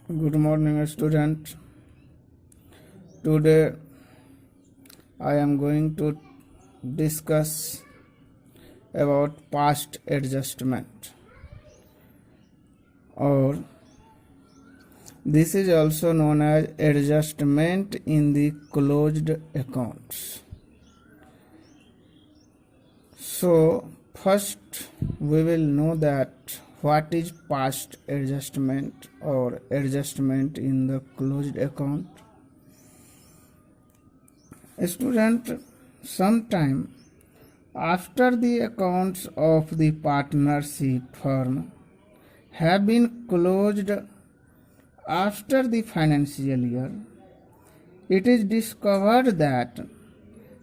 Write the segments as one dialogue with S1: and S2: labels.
S1: Good morning, student. Today I am going to discuss about past adjustment, or this is also known as adjustment in the closed accounts. So first we will know that what is past adjustment or adjustment in the closed account. A student, sometime after the accounts of the partnership firm have been closed after the financial year, it is discovered that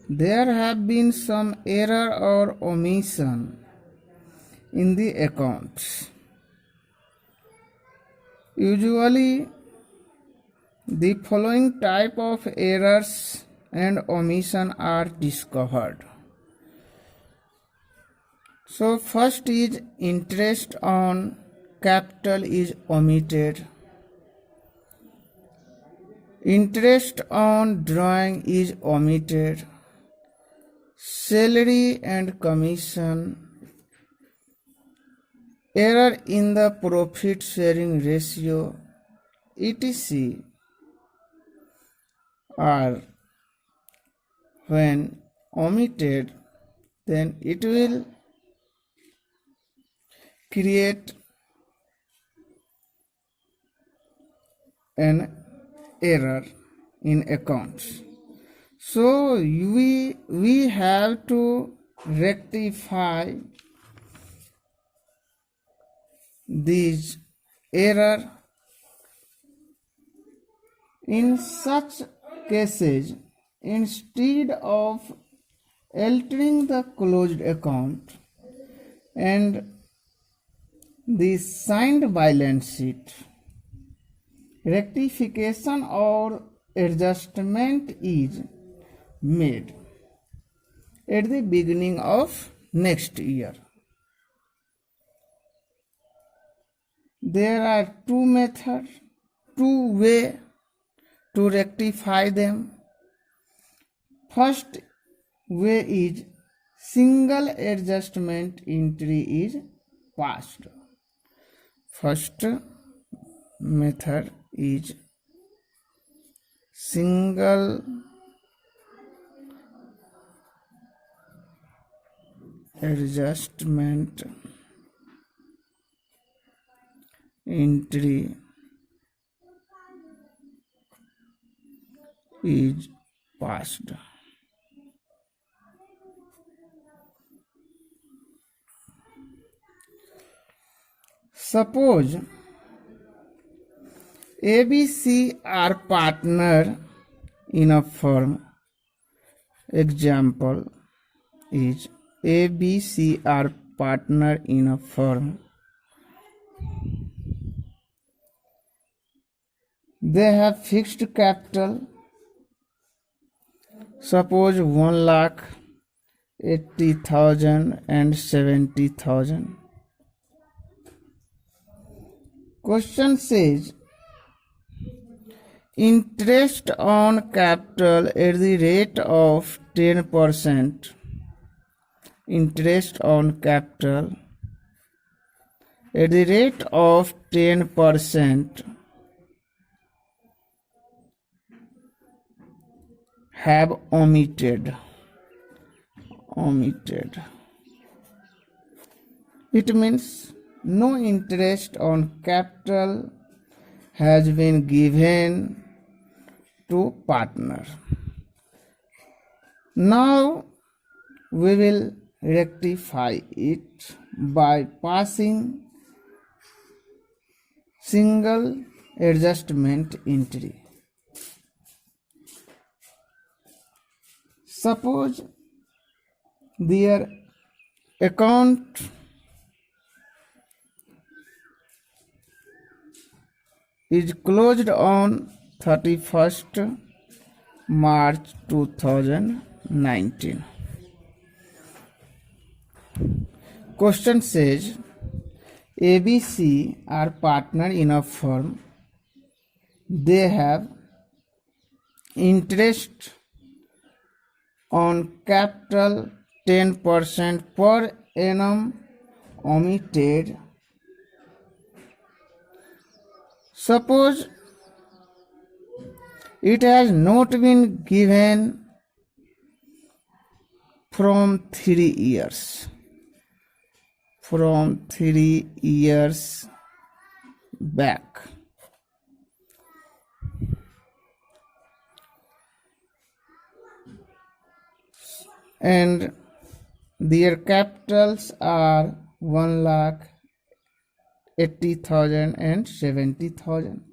S1: there have been some error or omission in the accounts. Usually, the following type of errors and omission are discovered. So first is interest on capital is omitted. Interest on drawing is omitted. Salary and commission. Error in the profit sharing ratio, etc. are when omitted, then it will create an error in accounts. So we have to rectify these error. In such cases, instead of altering the closed account and the signed balance sheet, rectification or adjustment is made at the beginning of next year. There are two ways to rectify them. First way is single adjustment entry is passed. First method is single adjustment entry is passed. Suppose ABC are partner in a firm. Example is ABC are partner in a firm. They have fixed capital. Suppose 1,80,000 and 70,000. Question says interest on capital at the rate of 10%. Interest on capital at the rate of 10% have omitted. It means no interest on capital has been given to partner. Now we will rectify it by passing single adjustment entry. Suppose their account is closed on 31st March 2019. Question says ABC are partner in a firm they have interest on capital 10% per annum omitted. Suppose it has not been given from 3 years. From 3 years back. And their capitals are 1,80,000 and 70,000.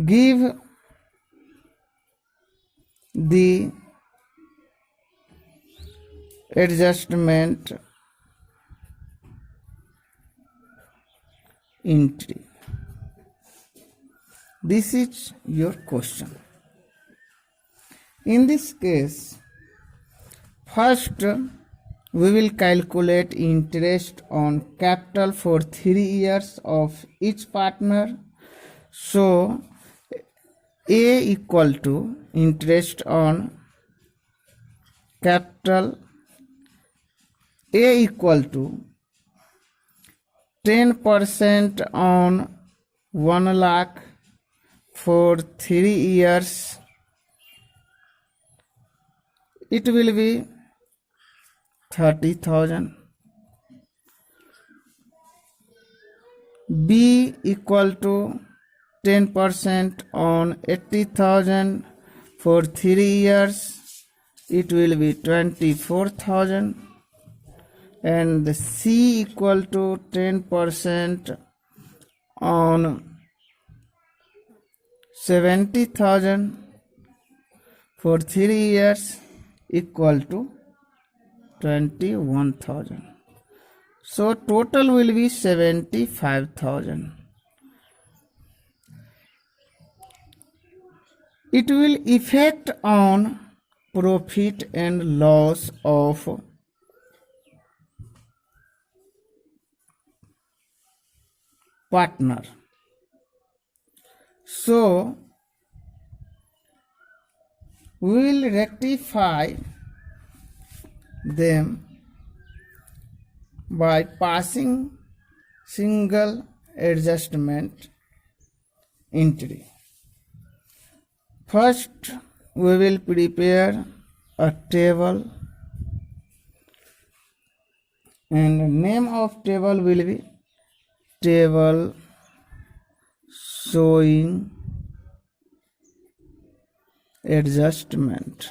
S1: Give the adjustment entry. This is your question. In this case, first we will calculate interest on capital for 3 years of each partner. So A equal to interest on capital A equal to 10% on 1 lakh for 3 years. It will be 30,000. B equal to 10% on 80,000 for 3 years. It will be 24,000. And the C equal to 10% on 70,000 for 3 years equal to 21,000. So total will be 75,000. It will affect on profit and loss of partner. So we will rectify them by passing single adjustment entry. First, we will prepare a table, and the name of table will be table showing adjustment.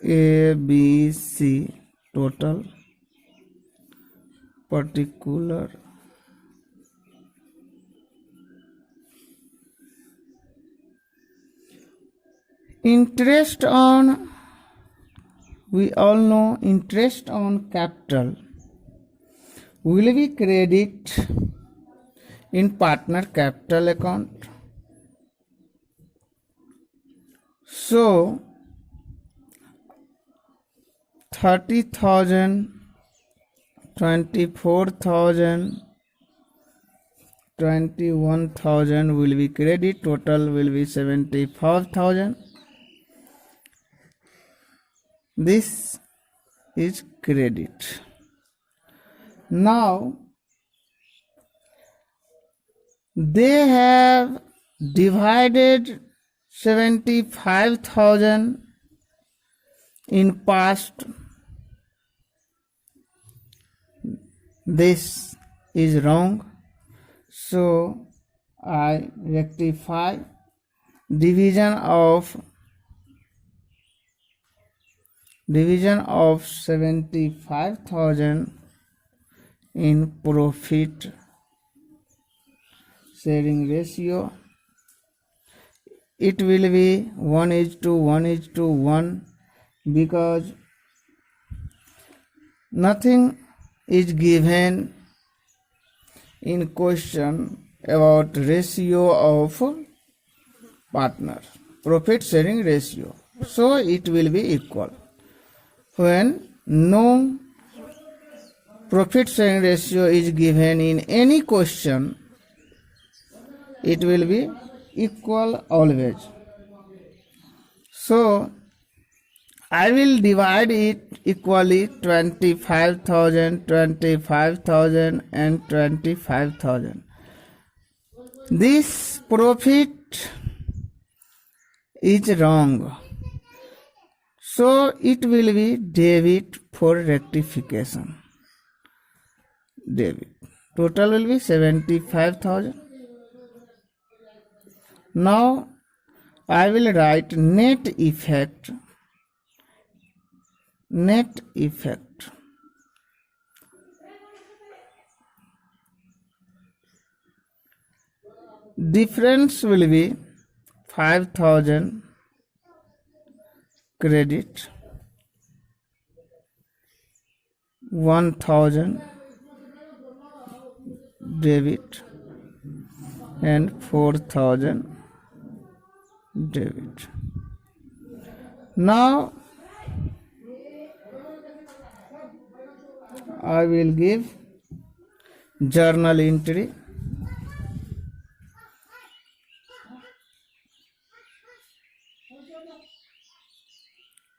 S1: A, B, C, total, particular, interest on, we all know interest on capital will be credit in partner capital account. So 30,000, 24,000, 21,000 will be credit, total will be 75,000. This is credit. Now they have divided 75,000 in past. This is wrong, so I rectify division of 75,000 in profit sharing ratio. It will be 1:1:1 because nothing is given in question about ratio of partner, profit sharing ratio. So it will be equal. When no profit sharing ratio is given in any question, it will be equal always. So I will divide it equally 25,000, 25,000 and 25,000. This profit is wrong. So it will be debit for rectification. Debit. Total will be 75,000. Now I will write net effect. Net effect. Difference will be 5,000 credit, 1,000 debit and 4,000 debit. Now I will give journal entry.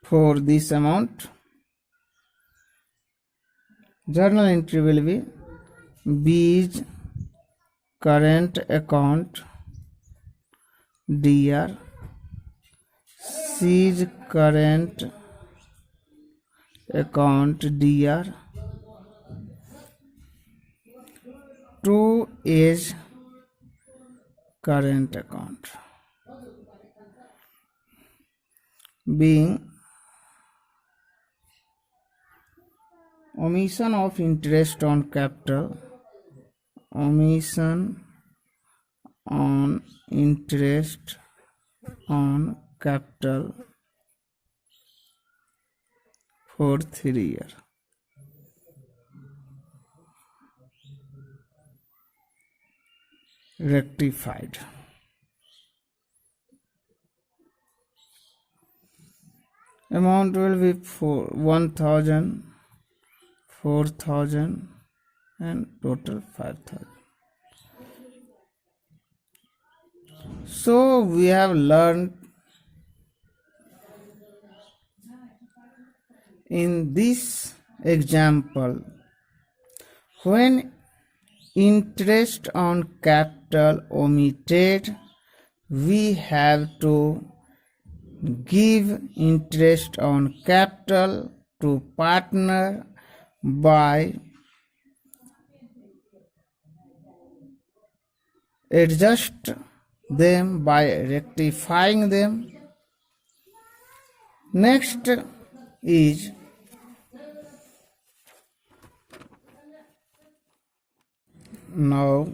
S1: For this amount, journal entry will be B is current account DR, C is current account DR, 2 is current account. Being omission of interest on capital, omission on interest on capital for 3 years. Rectified. Amount will be 1,000, 4,000 and total 5,000. So we have learned in this example, when interest on capital omitted, we have to give interest on capital to partner by adjust them, by rectifying them. Next is now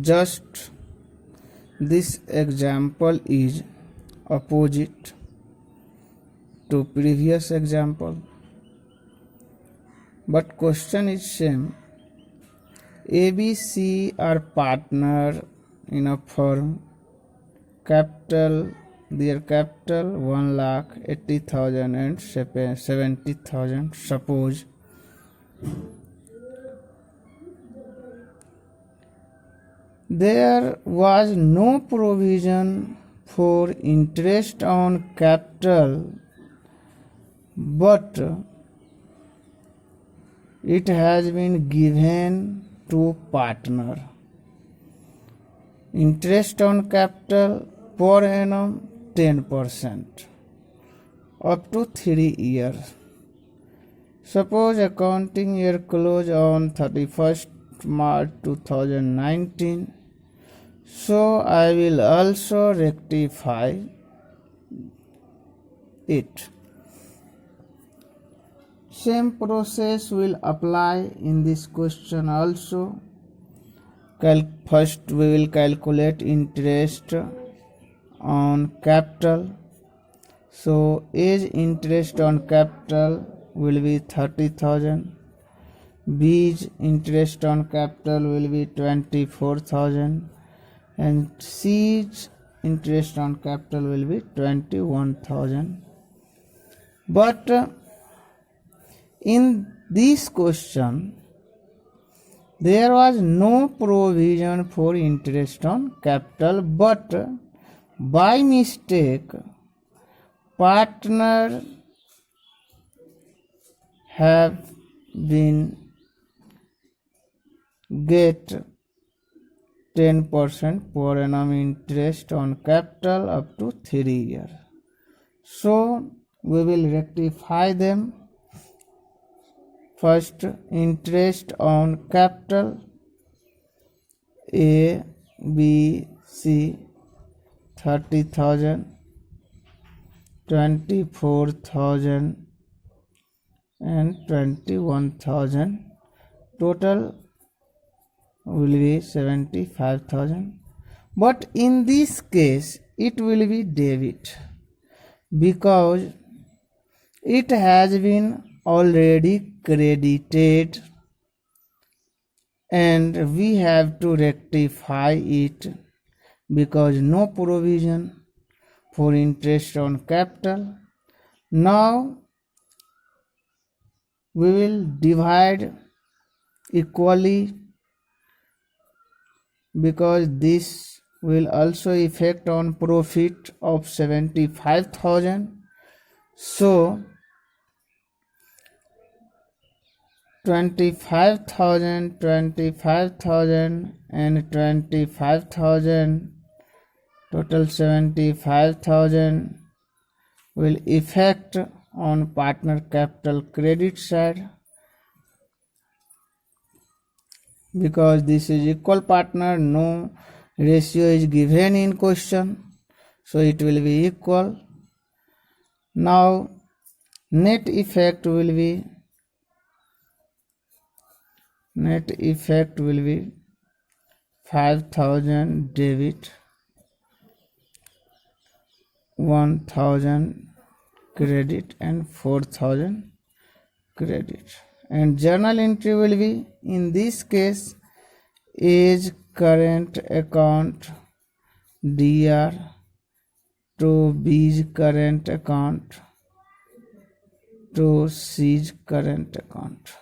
S1: just this example is opposite to previous example, but question is same. ABC are partner in a firm. Capital, their capital 1,80,000 and 70,000. Suppose there was no provision for interest on capital, but it has been given to partner. Interest on capital per annum 10% up to 3 years. Suppose accounting year close on 31st March 2019. So I will also rectify it. Same process will apply in this question also. First we will calculate interest on capital. So age interest on capital will be 30,000. B's interest on capital will be 24,000 and C's interest on capital will be 21,000. But in this question there was no provision for interest on capital, but by mistake partner have been get 10% per annum interest on capital up to 3 years. So we will rectify them. First, interest on capital A, B, C 30,000, 24,000 and 21,000. Total will be 75,000. But in this case it will be debit because it has been already credited and we have to rectify it because no provision for interest on capital. Now we will divide equally because this will also affect on profit of 75,000. So 25,000, 25,000 and 25,000, total 75,000 will affect on partner capital credit side because this is equal partner, no ratio is given in question, so it will be equal. Now net effect will be 5,000 debit, 1,000 credit and 4,000 credit. And journal entry will be, in this case, is current account DR to B's current account to C's current account.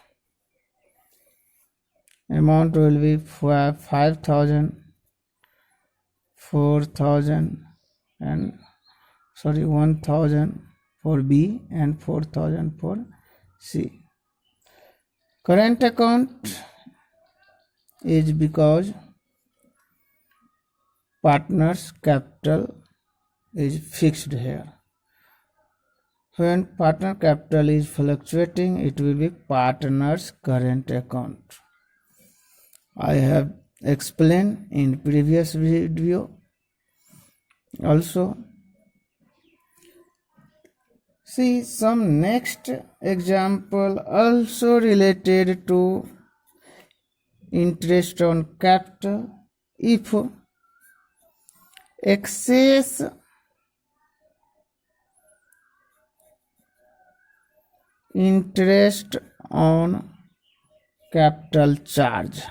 S1: Amount will be 5,000, 4,000 and 1,000 for B and 4,000 for C. Current account is because partners capital is fixed here. When partner capital is fluctuating, it will be partner's current account. I have explained in previous video also. See some next example also related to interest on capital. If excess interest on capital charge,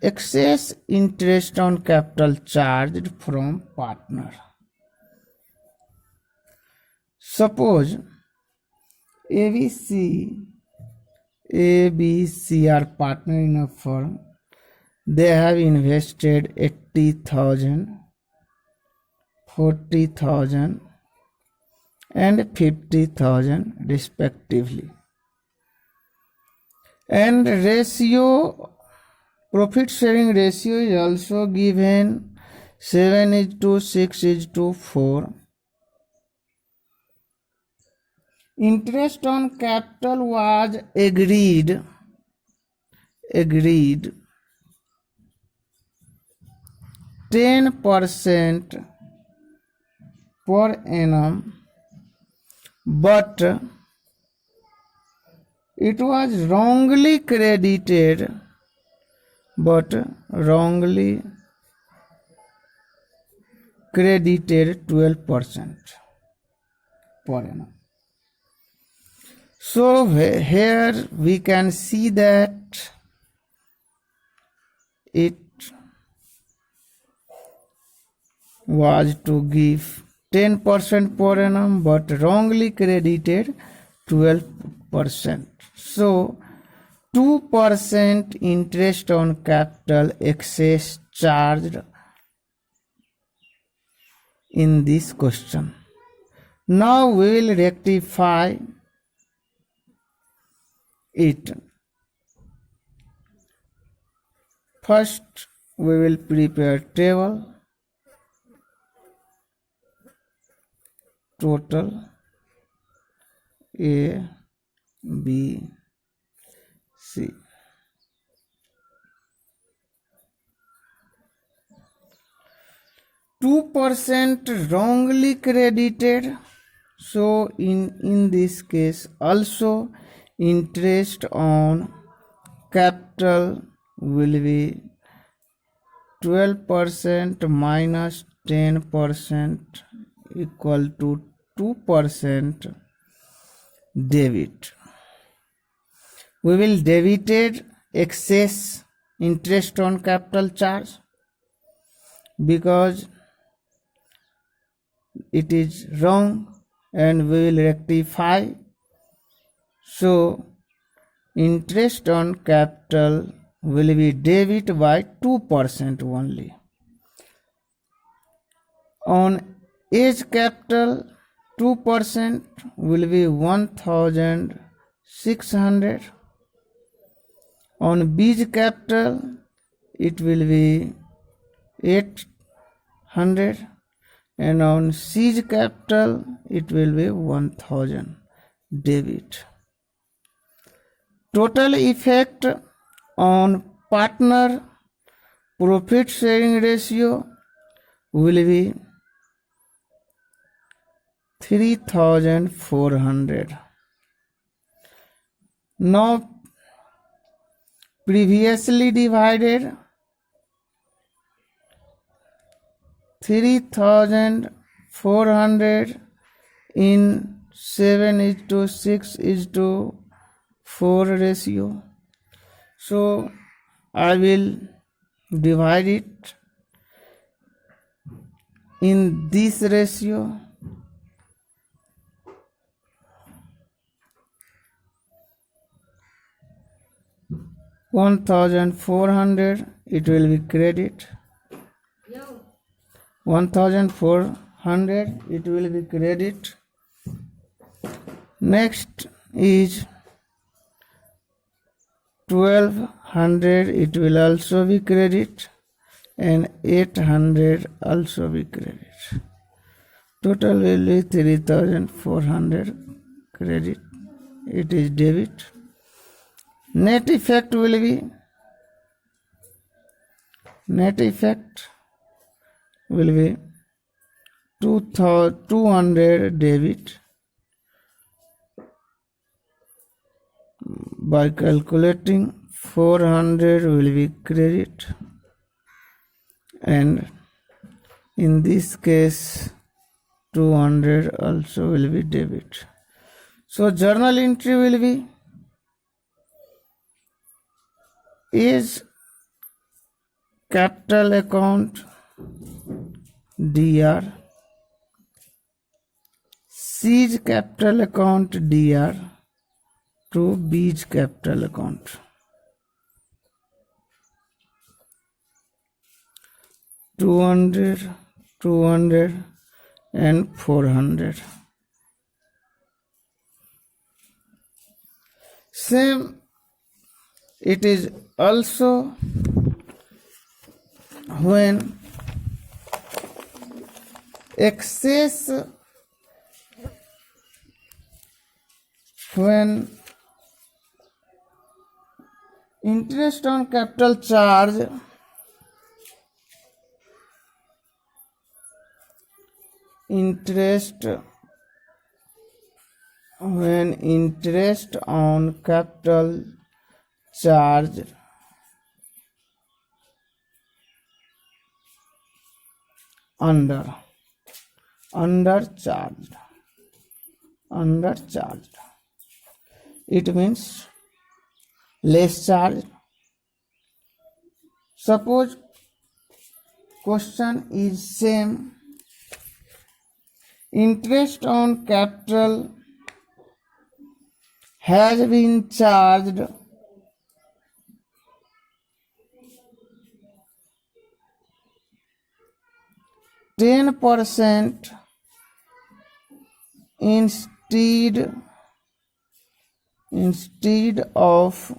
S1: excess interest on capital charged from partner. Suppose ABC are partner in a firm. They have invested 80,000, 40,000 and 50,000 respectively. And ratio, profit sharing ratio is also given 7:6:4. Interest on capital was agreed 10% per annum, but it was wrongly credited, 12% per annum. So here we can see that it was to give 10% per annum but wrongly credited 12%. So 2% interest on capital excess charged in this question. Now we will rectify it. First we will prepare table total A, B, C. %2% wrongly credited. So in this case also interest on capital will be 12% minus 10% equal to 2% debit. We will debited excess interest on capital charge because it is wrong and we will rectify. So interest on capital will be debit by 2% only. On age capital 2% will be 1600. On beige capital it will be 800 and on siege capital it will be 1000 debit. Total effect on partner profit sharing ratio will be 3400. Now previously divided 3400 in 7:6:4 ratio. So I will divide it in this ratio. $1,400 it will be credit. 1,400 it will be credit. Next is 1,200 it will also be credit and 800 also be credit. Total will be 3,400 credit. It is debit. Net effect will be 200 debit by calculating 400 will be credit and in this case 200 also will be debit. So journal entry will be is capital account DR, siege capital account DR to beige capital account. 200, 200 and 400. Same it is also when excess when interest on capital charge when interest on capital charge undercharged it means less charge. Suppose question is same. Interest on capital has been charged %, instead of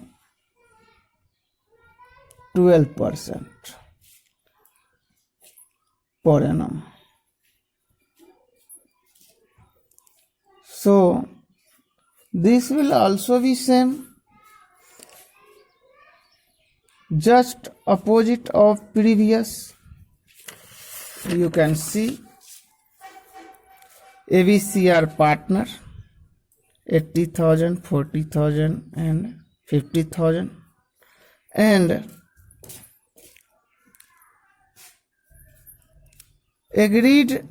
S1: 12% per annum. So this will also be same, just opposite of previous. You can see ABC are partner, 80,000, 40,000 and 50,000, and agreed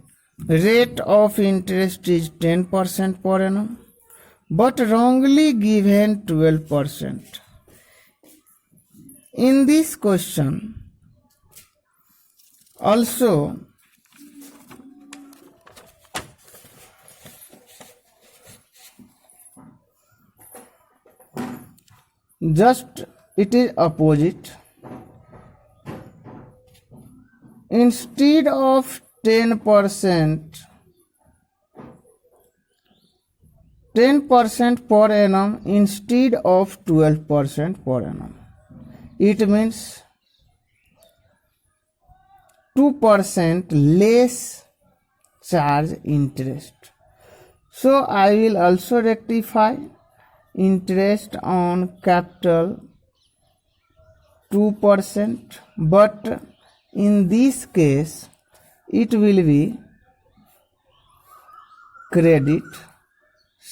S1: rate of interest is 10% per annum, but wrongly given 12%. In this question, also just it is opposite. Instead of 10%, 10% per annum instead of 12% per annum. It means 2% less charge interest. So I will also rectify interest on capital 2%, but in this case it will be credit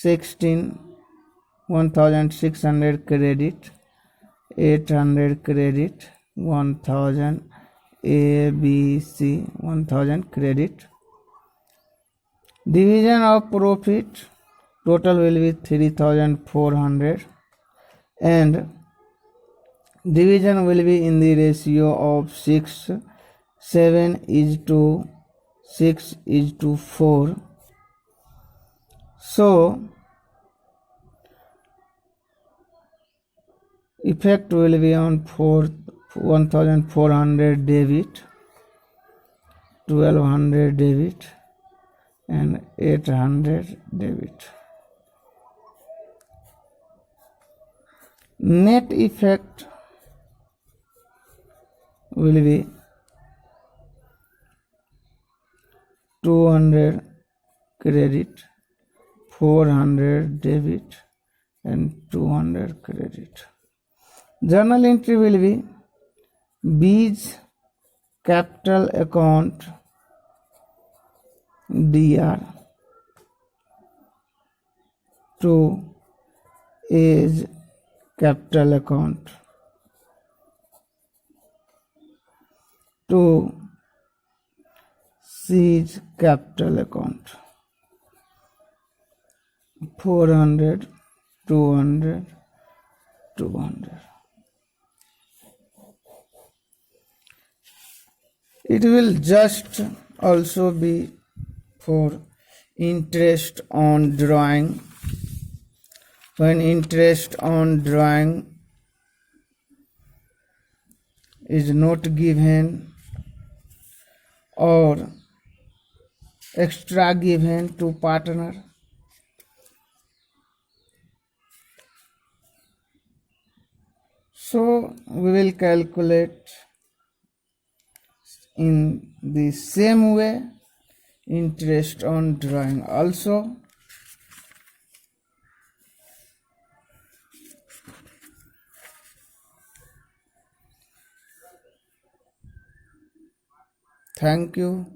S1: 1600 credit, 800 credit, 1000 ABC 1000 credit. Division of profit total will be 3400, and division will be in the ratio of 7:6:4. So effect will be on 1400 debit, 1200 debit and 800 debit. Net effect will be 200 credit, 400 debit and 200 credit. Journal entry will be B's capital account DR to A's capital account to C's capital account. 400, 200, 200. It will just also be for interest on drawing. When interest on drawing is not given or extra given to partner, so we will calculate in the same way interest on drawing also. Thank you.